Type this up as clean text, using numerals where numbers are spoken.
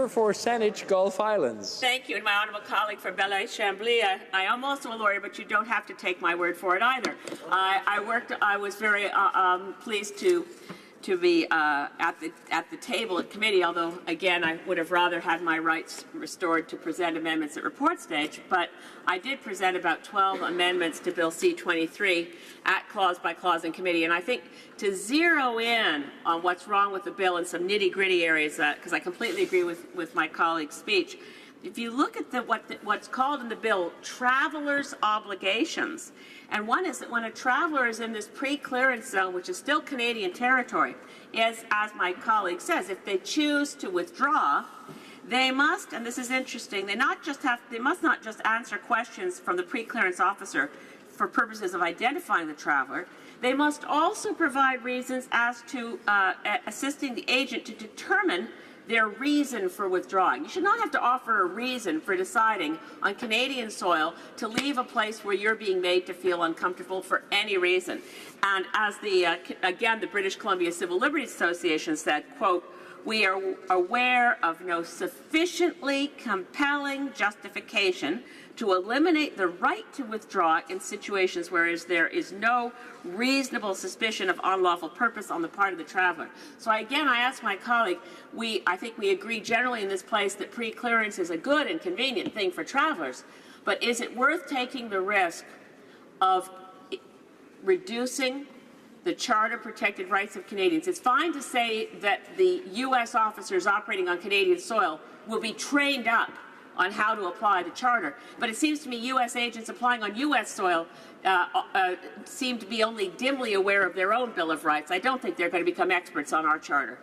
For Saanich Gulf Islands. Thank you, and my honourable colleague for Belleuil-Chambly. I am also a lawyer, but you don't have to take my word for it either. I was very pleased to be at the table at committee, although again I would have rather had my rights restored to present amendments at report stage, but I did present about 12 amendments to Bill C-23 at clause by clause in committee, and I think to zero in on what's wrong with the bill in some nitty-gritty areas, because I completely agree with my colleague's speech. If you look at what's called in the bill travelers' obligations, and one is that when a traveler is in this pre-clearance zone, which is still Canadian territory, as my colleague says, if they choose to withdraw, they must, and this is interesting, they must not just answer questions from the pre-clearance officer for purposes of identifying the traveler. They must also provide reasons as to assisting the agent to determine their reason for withdrawing. You should not have to offer a reason for deciding on Canadian soil to leave a place where you're being made to feel uncomfortable for any reason. And as again, the British Columbia Civil Liberties Association said, quote, "We are aware of no sufficiently compelling justification to eliminate the right to withdraw in situations where there is no reasonable suspicion of unlawful purpose on the part of the traveler." So again, I ask my colleague, I think we agree generally in this place that pre-clearance is a good and convenient thing for travelers, but is it worth taking the risk of reducing the charter-protected rights of Canadians? It's fine to say that the U.S. officers operating on Canadian soil will be trained up on how to apply the charter, but it seems to me U.S. agents applying on U.S. soil seem to be only dimly aware of their own Bill of Rights. I don't think they're going to become experts on our charter.